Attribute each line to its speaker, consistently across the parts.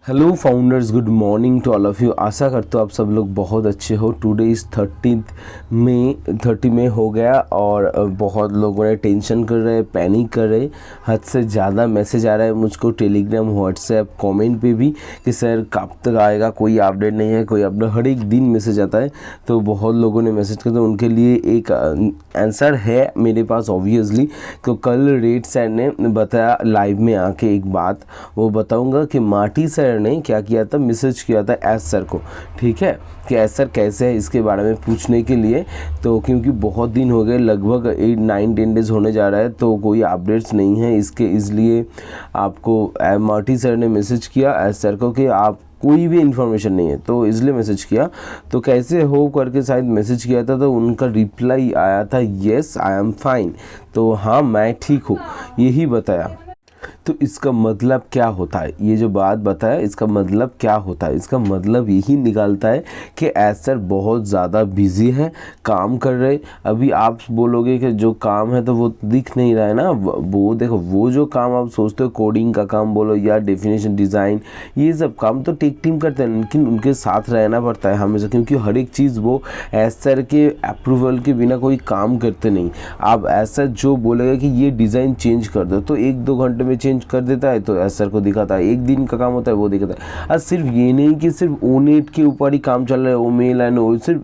Speaker 1: Hello founders, good morning to all of you. आशा करता हूँ आप सब लोग बहुत अच्छे हो। टुडे इज़ 30 मई हो गया और बहुत लोगों ने टेंशन कर रहे हैं, पैनिक कर रहे हैं। हद से ज़्यादा मैसेज आ रहा है मुझको टेलीग्राम, व्हाट्सएप, कमेंट पे भी कि सर कब तक आएगा, कोई अपडेट नहीं है, कोई अपडेट। हर एक दिन मैसेज आता है, तो बहुत लोगों ने मैसेज किया। तो उनके लिए एक आंसर है मेरे पास ऑब्वियसली। तो कल रेड सर ने बताया लाइव में आके एक बात, वो बताऊँगा कि माटी सर ने क्या किया था, मैसेज किया था एस सर को, ठीक है, कि एस सर कैसे है इसके बारे में पूछने के लिए। तो क्योंकि बहुत दिन हो गए, लगभग 8-9-10 डेज होने जा रहा है, तो कोई अपडेट्स नहीं है इसके, इसलिए आपको माटी सर ने मैसेज किया एस सर को कि आप कोई भी इन्फॉर्मेशन नहीं है, तो इसलिए मैसेज किया। तो कैसे हो करके शायद मैसेज किया था, तो उनका रिप्लाई आया था येस आई एम फाइन। तो हाँ, मैं ठीक हूँ, यही बताया। तो इसका मतलब क्या होता है, ये जो बात बताया इसका मतलब क्या होता है? इसका मतलब यही निकालता है कि एस सर बहुत ज़्यादा बिजी है, काम कर रहे। अभी आप बोलोगे कि जो काम है तो वो दिख नहीं रहा है ना, वो देखो, वो जो काम आप सोचते हो कोडिंग का काम बोलो या डेफिनेशन डिज़ाइन, ये सब काम तो टेक टीम करते हैं, लेकिन उनके साथ रहना पड़ता है हमेशा, क्योंकि हर एक चीज़ वो एस सर के अप्रूवल के बिना कोई काम करते नहीं। आप एस सर जो बोलेगा कि ये डिज़ाइन चेंज कर दो, तो 1-2 घंटे में चेंज कर देता है, तो एस सर को दिखाता है। एक दिन का काम होता है, वो दिखाता है। और सिर्फ ये नहीं कि सिर्फ ओनेट के ऊपर ही काम चल रहा है, ओ मेल एंड ओ, सिर्फ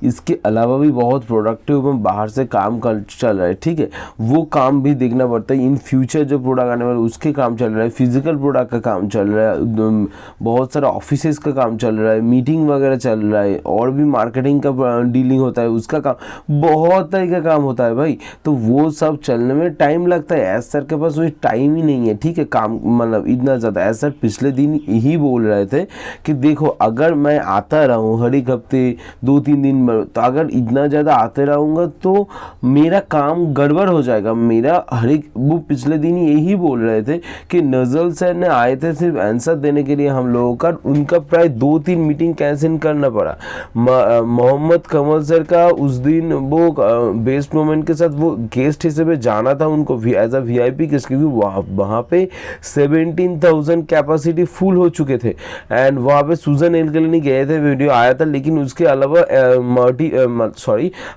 Speaker 1: इसके अलावा भी बहुत प्रोडक्टिव में बाहर से काम चल रहा है, ठीक है, वो काम भी देखना पड़ता है। इन फ्यूचर जो प्रोडक्ट आने वाले उसके काम चल रहा है, फिजिकल प्रोडक्ट का काम चल रहा है, बहुत सारा ऑफिसेस का काम चल रहा है, मीटिंग वगैरह चल रहा है, और भी मार्केटिंग का डीलिंग होता है, उसका काम, बहुत तरह का काम होता है भाई। तो वो सब चलने में टाइम लगता है, एस सर के पास वही टाइम ही नहीं है, ठीक है, काम मतलब इतना ज़्यादा। एस सर पिछले दिन यही बोल रहे थे कि देखो, अगर मैं आता रहूँ हर एक हफ्ते 2-3 दिन में, तो अगर इतना ज़्यादा आते रहूँगा तो मेरा काम गड़बड़ हो जाएगा मेरा। हर एक, वो पिछले दिन यही बोल रहे थे कि नजल सर ने आए थे सिर्फ आंसर देने के लिए हम लोगों का, उनका प्राय 2-3 मीटिंग कैंसिल करना पड़ा। मोहम्मद कमल सर का उस दिन वो बेस्ट मोमेंट के साथ वो गेस्ट हिस्से जाना था उनको एज अ VIP गेस्ट, क्योंकि वहाँ पे 17,000 कैपेसिटी फुल हो चुके थे। एंड वहाँ पे सुजन एल के लिए नहीं गए थे, वीडियो आया था, लेकिन उसके अलावा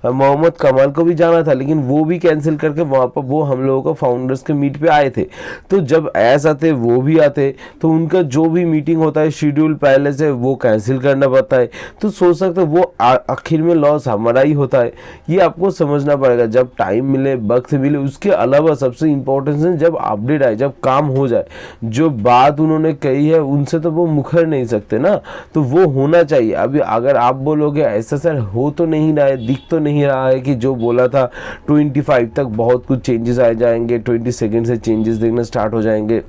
Speaker 1: मोहम्मद कमाल को भी जाना था, लेकिन वो भी कैंसिल करके वहाँ पर वो हम लोगों का फाउंडर्स के मीट पे आए थे। तो जब ऐसा आते वो भी आते, तो उनका जो भी मीटिंग होता है शेड्यूल पहले से वो कैंसिल करना पड़ता है। तो सोच सकते वो आखिर में लॉस हमारा ही होता है, ये आपको समझना पड़ेगा। जब टाइम मिले, वक्त मिले, उसके अलावा सबसे इम्पोर्टेंट है जब अपडेट आए, जब काम हो जाए, जो बात उन्होंने कही है उनसे तो वो मुकर नहीं सकते ना, तो वो होना चाहिए। अभी अगर आप बोलोगे ऐसा सर हो तो नहीं रहा है, दिख तो नहीं रहा है कि जो बोला था 25 तक बहुत कुछ चेंजेस आ जाएंगे, 22 से चेंजेस देखना स्टार्ट हो जाएंगे,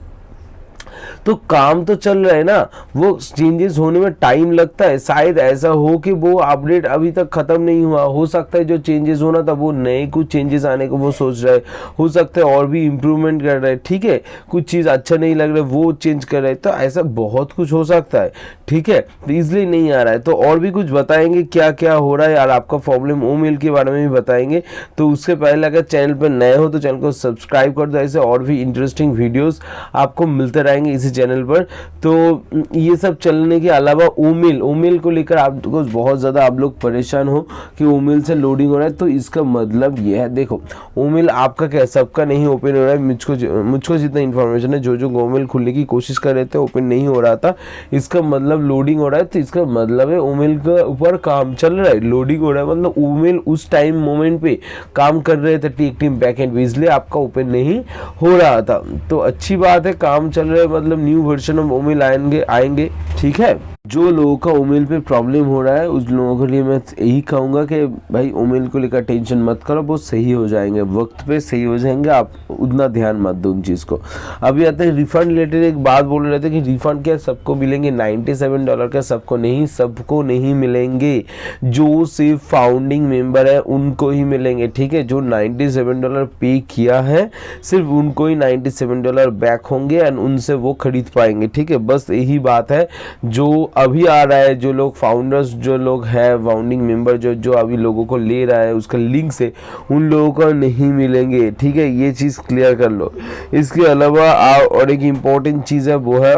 Speaker 1: तो काम तो चल रहा है ना, वो चेंजेस होने में टाइम लगता है। शायद ऐसा हो कि वो अपडेट अभी तक खत्म नहीं हुआ, हो सकता है जो चेंजेस होना था वो नए कुछ चेंजेस आने को वो सोच रहा है, हो सकता है और भी इम्प्रूवमेंट कर रहे हैं, ठीक है, कुछ चीज़ अच्छा नहीं लग रहा है वो चेंज कर रहे हैं, तो ऐसा बहुत कुछ हो सकता है, ठीक है, तो इसलिए नहीं आ रहा है। तो और भी कुछ बताएंगे क्या क्या हो रहा है, और आपका प्रॉब्लम ओ मेल के बारे में भी बताएंगे। तो उसके पहले अगर चैनल पर नए हो तो चैनल को सब्सक्राइब कर दो, ऐसे और भी इंटरेस्टिंग वीडियोस आपको मिलते रहेंगे इसी चैनल पर। तो ये सब चलने के अलावा ओमेल को लेकर आपको बहुत ज़्यादा आप लोग परेशान हो कि ओमेल से लोडिंग हो रहा है, तो इसका मतलब ये है, देखो ओमेल आपका क्या सबका नहीं ओपन हो रहा है। मुझको जितना इन्फॉर्मेशन है, जो ओमेल खुलने की कोशिश कर रहे थे ओपन नहीं हो रहा था, इसका मतलब लोडिंग हो रहा है। तो इसका मतलब है ओमेल के ऊपर काम चल रहा है, लोडिंग हो रहा है, मतलब ओमेल उस टाइम मोमेंट पे काम कर रहे थे टेक टीम बैकएंड पे, इसलिए आपका ओपन नहीं हो रहा था। तो अच्छी बात है, काम चल रहा है, मतलब न्यू वर्जन ऑफ ओमेल आएंगे, ठीक है। जो लोगों का ओमेल पे प्रॉब्लम हो रहा है उस लोगों के लिए मैं यही कहूँगा कि भाई ओमेल को लेकर टेंशन मत करो, वो सही हो जाएंगे, वक्त पे सही हो जाएंगे, आप उतना ध्यान मत दो उन चीज़ को। अभी आते हैं रिफंड रिलेटेड, एक बात बोल रहे थे कि रिफंड क्या सबको मिलेंगे, $97 का सबको नहीं मिलेंगे, जो सिर्फ फाउंडिंग मेंबर है उनको ही मिलेंगे, ठीक है। जो $97 पे किया है सिर्फ उनको ही $97 बैक होंगे एंड उनसे वो खरीद पाएंगे, ठीक है, बस यही बात है। जो अभी आ रहा है, जो लोग फाउंडर्स जो लोग हैं फाउंडिंग मेंबर जो अभी लोगों को ले रहा है उसका लिंक से, उन लोगों को नहीं मिलेंगे, ठीक है, ये चीज़ क्लियर कर लो। इसके अलावा और एक इम्पॉर्टेंट चीज़ है वो है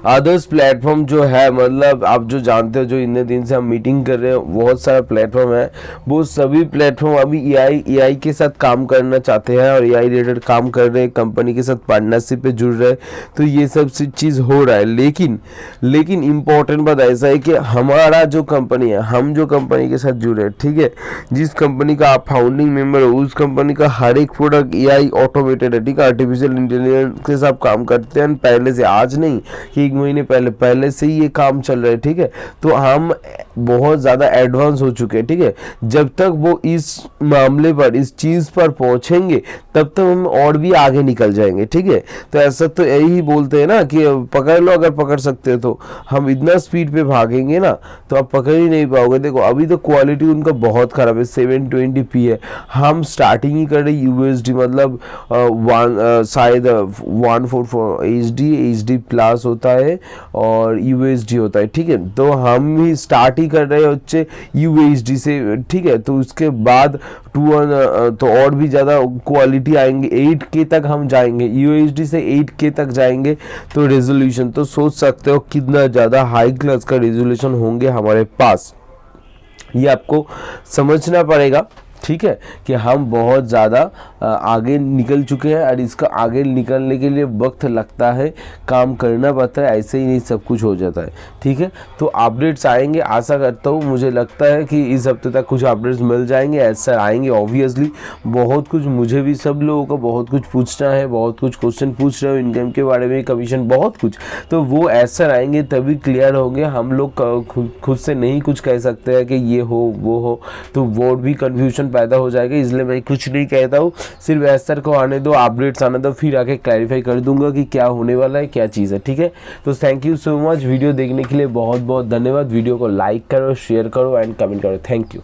Speaker 1: अदर्स प्लेटफॉर्म जो है, मतलब आप जो जानते हो, जो इतने दिन से हम मीटिंग कर रहे हैं, बहुत सारा प्लेटफॉर्म है, वो सभी प्लेटफॉर्म अभी एआई के साथ काम करना चाहते हैं और एआई रिलेटेड काम कर रहे हैं, कंपनी के साथ पार्टनरशिप पे जुड़ रहे हैं। तो ये सब चीज़ हो रहा है, लेकिन इम्पोर्टेंट बात ऐसा है कि हमारा जो कंपनी है, हम जो कंपनी के साथ जुड़े हैं, ठीक है, जिस कंपनी का आप फाउंडिंग मेंबर हो, उस कंपनी का हर एक प्रोडक्ट एआई ऑटोमेटेड है, ठीक है, आर्टिफिशियल इंटेलिजेंस के साथ काम करते हैं पहले से, आज नहीं कि 1 महीने पहले से ही ये काम चल रहा है, ठीक है। तो हम बहुत ज़्यादा एडवांस हो चुके हैं, ठीक है। जब तक वो इस मामले पर, इस चीज़ पर पहुंचेंगे, तब तक हम और भी आगे निकल जाएंगे, ठीक है। तो ऐसा तो यही बोलते हैं ना कि पकड़ लो, अगर पकड़ सकते हो तो। हम इतना स्पीड पे भागेंगे ना तो आप पकड़ ही नहीं पाओगे। देखो अभी तो क्वालिटी उनका बहुत ख़राब है, 720p है, हम स्टार्टिंग ही कर रहे USD, मतलब शायद 144 HD प्लस होता है और USD होता है, ठीक है। तो हम ही स्टार्ट ही कर रहे हैं उससे USD से, ठीक है। तो उसके बाद तो और भी ज़्यादा क्वालिटी आएंगे, 8K तक हम जाएंगे, USD से 8K तक जाएंगे। तो रेजोल्यूशन तो सोच सकते हो कितना ज़्यादा हाई क्लास का रेजोल्यूशन होंगे हमारे पास, ये आपको समझना पड़ेगा, ठीक है, कि हम बहुत ज़्यादा आगे निकल चुके हैं और इसका आगे निकलने के लिए वक्त लगता है, काम करना पड़ता है, ऐसे ही नहीं सब कुछ हो जाता है, ठीक है। तो अपडेट्स आएंगे, आशा करता हूँ, मुझे लगता है कि इस हफ्ते तक कुछ अपडेट्स मिल जाएंगे, ऐसा आएंगे। ऑब्वियसली बहुत कुछ, मुझे भी सब लोगों को बहुत कुछ पूछना है, बहुत कुछ क्वेश्चन पूछ रहे हो इनकम के बारे में, कमीशन, बहुत कुछ, तो वो ऐसा आएंगे तभी क्लियर होंगे। हम लोग खुद से नहीं कुछ कह सकते हैं कि ये हो वो हो, तो वो भी कन्फ्यूजन पैदा हो जाएगा, इसलिए मैं कुछ नहीं कहता हूँ, सिर्फ एसर को आने दो, अपडेट्स आने दो, फिर आके क्लैरिफाई कर दूंगा कि क्या होने वाला है, क्या चीज़ है, ठीक है। तो thank you so much, video देखने के लिए बहुत बहुत धन्यवाद। वीडियो को लाइक करो, शेयर करो एंड कमेंट करो। Thank you.